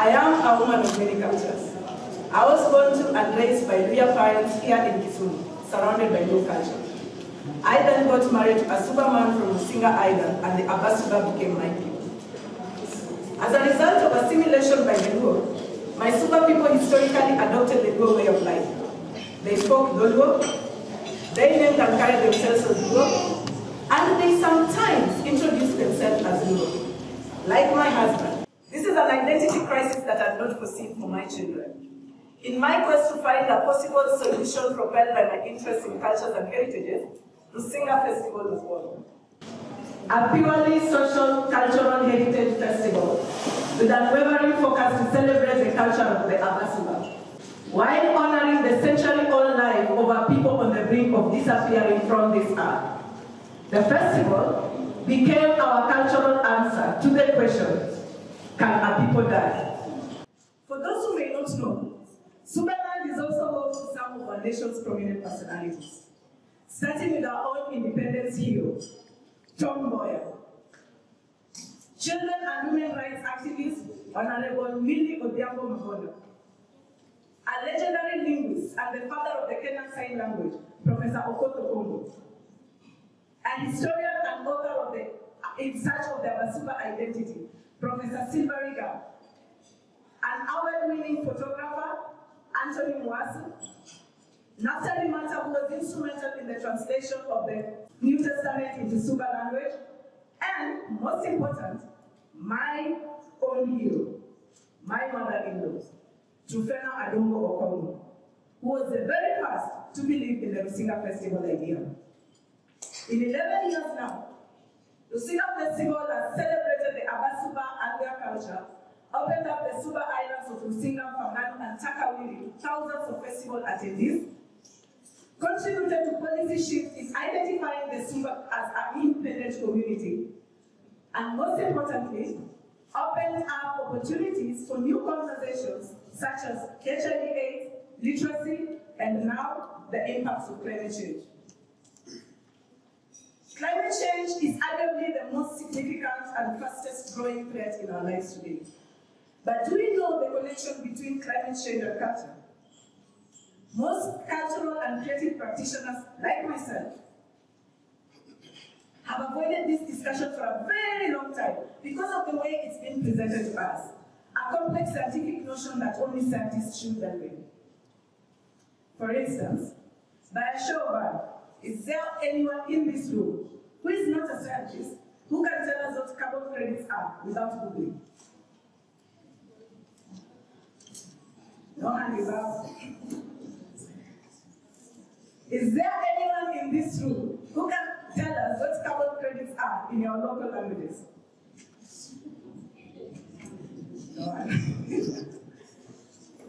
I am a woman of many cultures. I was born to and raised by Luya parents here in Kisumu, surrounded by no culture. I then got married to a Superman from Musinga Island, and the Eboso became my people. As a result of assimilation by the Luo, my Super people historically adopted the Luo way of life. They spoke Luo, they named and carried themselves as Luo, and they sometimes introduced themselves as Luo. Like my husband, this is an identity crisis that I had not foreseen for my children. In my quest to find a possible solution propelled by my interest in cultures and heritages, the Singer Festival was born. A purely social, cultural heritage festival with an unwavering focus to celebrate the culture of the Eboso, while honoring the century-old life of our people on the brink of disappearing from this earth. The festival became our cultural answer to the question, can a people die? For those who may not know, Suberland is also home to some of our nation's prominent personalities, starting with our own independence hero, Tom Mboya. Children and women rights activist, Honorable Millie Odhiambo Magondo. A legendary linguist and the father of the Kenyan Sign Language, Professor Okongo. A historian and author of the In Search of the Eboso Identity, Professor Silva Riga. An award-winning photographer, Anthony Mwasu. Naftali Mata, who was instrumental in the translation of the New Testament into Suba language, and most important, my own hero, my mother-in-law, Trufena Adongo Okongo, who was the very first to believe in the Lusinga Festival idea. In 11 years now, Lusinga Festival has celebrated the Eboso and their culture, opened up the Suba Islands of Lusinga, Fangano, and Takawiri to thousands of festival attendees, contributed to policy shift in identifying the Suba as an independent community, and most importantly, opened up opportunities for new conversations such as HIV/AIDS, literacy, and now the impacts of climate change. Climate change is arguably the most significant and fastest growing threat in our lives today. But do we know the connection between climate change and culture? Most cultural and creative practitioners, like myself, have avoided this discussion for a very long time because of the way it's been presented to us. A complex scientific notion that only scientists should value. For instance, by a show of hands, is there anyone in this room who is not a scientist who can tell us what carbon credits are without Googling? No hand is up. Is there anyone in this room who can tell us what carbon credits are in your local languages? No one.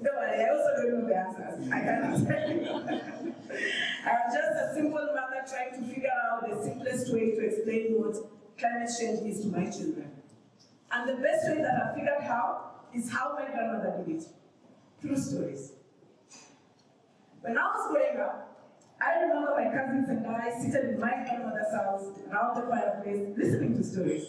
Don't worry, I also don't know the answers. I cannot tell you. I'm just a simple mother trying to figure out the simplest way to explain what climate change is to my children. And the best way that I figured out is how my grandmother did it. Through stories. When I was growing up, I remember my cousins and I seated in my grandmother's house around the fireplace listening to stories.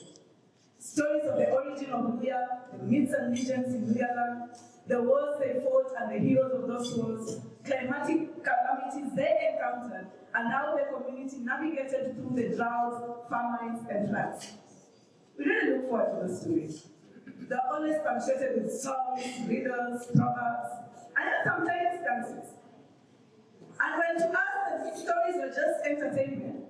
Stories of the origin of Luya, the myths and legends in Luya land, the wars they fought and the heroes of those wars, climatic calamities they encountered, and how the community navigated through the droughts, famines, and floods. We really look forward to those stories. They're always punctuated with songs, riddles, proverbs, and sometimes dances. And when to us the stories were just entertainment,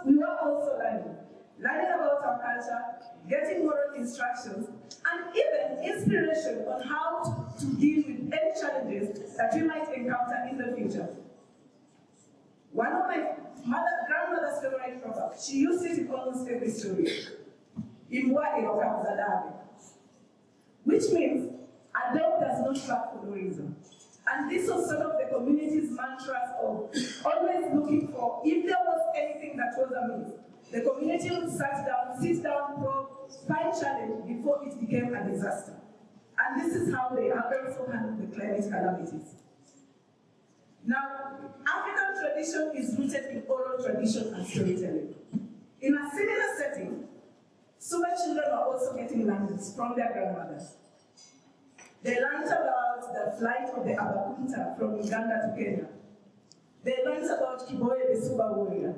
we were also learning about our culture, getting moral instructions, and even inspiration on how to deal with any challenges that we might encounter in the future. One of my grandmother's favorite proverbs, she used it in almost every story. Imwa ilokabzadabe. Which means, a dog does not bark for no reason. And this was sort of the community's mantras of always looking for, if there was anything that was amiss, the community would sit down, probe, find challenge before it became a disaster. And this is how they also handled the climate calamities. Now, African tradition is rooted in oral tradition and storytelling. In a similar setting, Suba children are also getting language from their grandmothers. learned about the flight of the Abakunta from Uganda to Kenya. They learned about Kiboye the Suba warrior,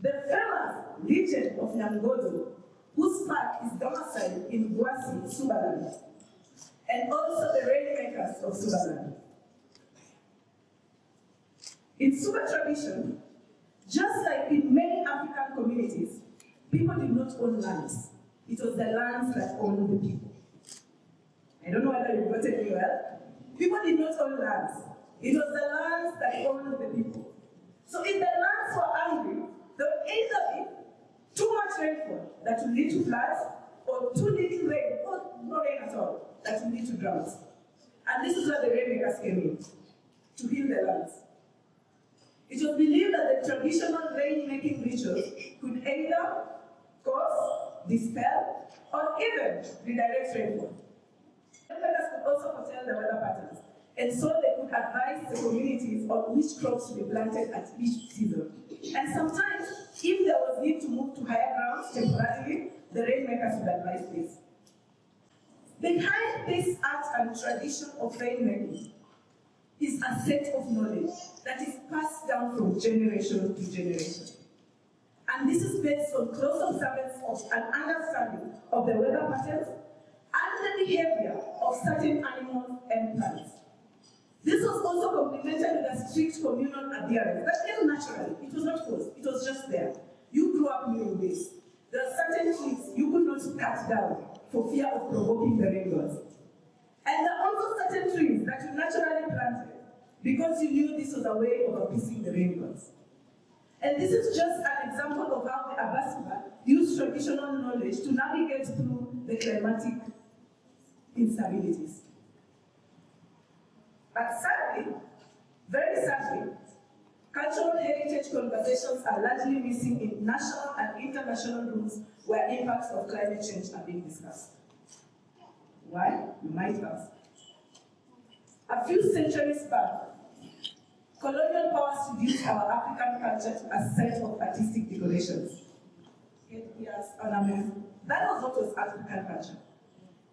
the famous legend of Nyangodo, whose park is domiciled in Bwasi, Subaland, and also the rainmakers of Subaland. In Suba tradition, just like in many African communities, people did not own lands. It was the lands that owned the people. I don't know whether you got it well. People did not own lands. It was the lands that owned the people. So if the lands were angry, there would either be too much rainfall that would lead to floods, or too little rain, or no rain at all, that would lead to droughts. And this is where the rainmakers came in, to heal the lands. It was believed that the traditional rain-making rituals could either cause, dispel, or even redirect rainfall. Rainmakers could also foretell the weather patterns, and so they could advise the communities on which crops to be planted at each season. And sometimes, if there was need to move to higher grounds temporarily, the rainmakers would advise this. Behind this art and tradition of rainmaking is a set of knowledge that is passed down from generation to generation. And this is based on close observance of an understanding of the weather patterns and the behavior of certain animals and plants. This was also complemented with a strict communal adherence that came naturally. It was not forced, it was just there. You grew up knowing this. There are certain trees you could not cut down for fear of provoking the rain gods. And there are also certain trees that you naturally planted because you knew this was a way of appeasing the rain gods. And this is just an example of how the Abasiba used traditional knowledge to navigate through the climatic instabilities. But sadly, very sadly, cultural heritage conversations are largely missing in national and international rooms where impacts of climate change are being discussed. Why? You might ask. A few centuries back, colonial powers reduced our African culture to a set of artistic decorations. Headgears, ornaments. That was what was African culture.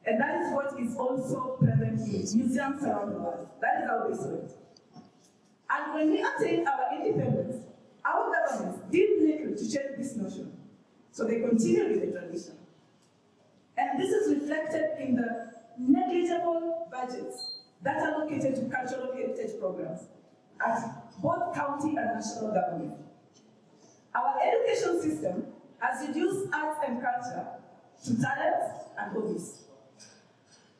And that is what is also present in museums around the world. That is how they saw it. And when we attained our independence, our governments did little to change this notion. So they continued with the tradition. And this is reflected in the negligible budgets that are allocated to cultural heritage programs at both county and national government. Our education system has reduced arts and culture to talents and hobbies.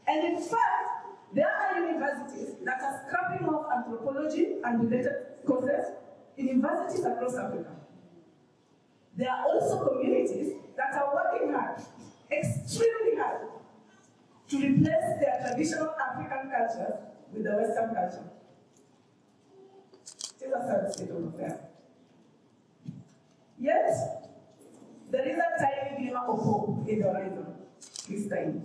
And in fact, there are universities that are scrapping off anthropology and related courses in universities across Africa. There are also communities that are working hard, extremely hard, to replace their traditional African culture with the Western culture. It is a sad state of affairs. Yet, there is a tiny glimmer of hope in the horizon this time.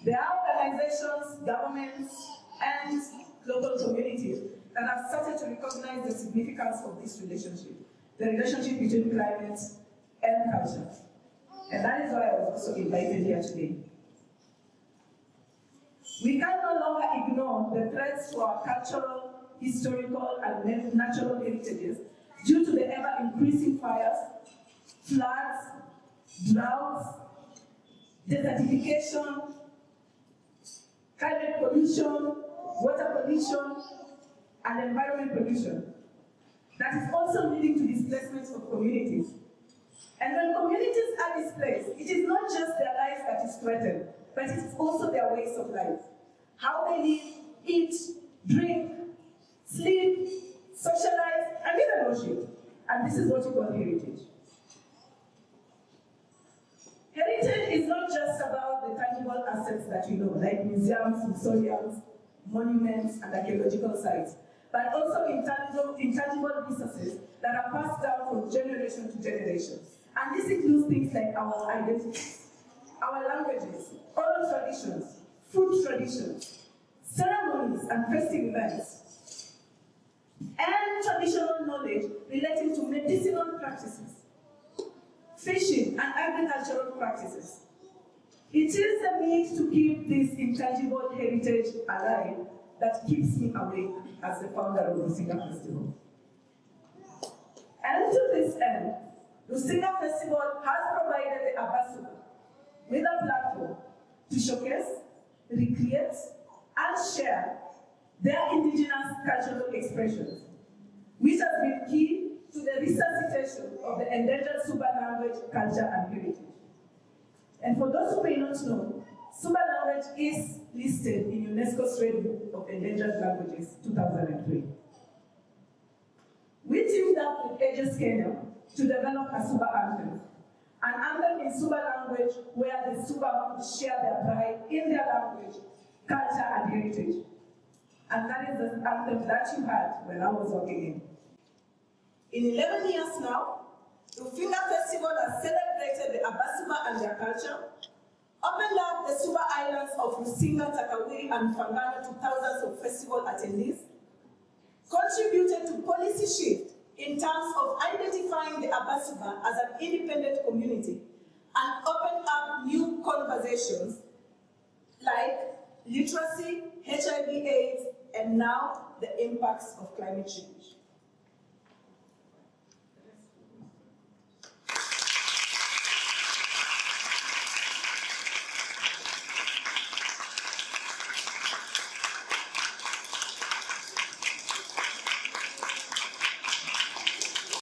There are organizations, governments, and local communities that have started to recognize the significance of this relationship, the relationship between climate and culture. And that is why I was also invited here today. We can no longer ignore the threats to our cultural, historical, and natural heritages due to the ever-increasing fires, floods, droughts, desertification, climate pollution, water pollution, and environment pollution. That is also leading to displacement of communities. And when communities are displaced, it is not just their life that is threatened, but it is also their ways of life. How they live, eat, drink, sleep, socialize, and even worship. And this is what we call heritage. Heritage is not just about the tangible assets that we know, like museums, museums, monuments, and archaeological sites, but also intangible resources that are passed down from generation to generation. And this includes things like our identities, our languages, oral traditions, food traditions, ceremonies and festive events, and traditional knowledge relating to medicinal practices, fishing and agricultural practices, It is the need to keep this intangible heritage alive that keeps me awake as the founder of Rusinga Festival. And to this end, Rusinga Festival has provided the Eboso with a platform to showcase, recreate, and share their indigenous cultural expressions, which has been key to the resuscitation of the endangered Suba language, culture, and heritage. And for those who may not know, Suba language is listed in UNESCO's Red Book of Endangered Languages, 2003. We teamed up with Aegis Kenya to develop a Suba anthem, an anthem in Suba language where the Suba would share their pride in their language, culture, and heritage. And that is the anthem that you heard when I was walking in. In 11 years now, the Rusinga Festival has celebrated the Abasuba and their culture, opened up the Suba Islands of Rusinga, Takawiri, and Fangano to thousands of festival attendees, contributed to policy shift in terms of identifying the Abasuba as an independent community, and opened up new conversations like literacy, HIV/AIDS, and now the impacts of climate change.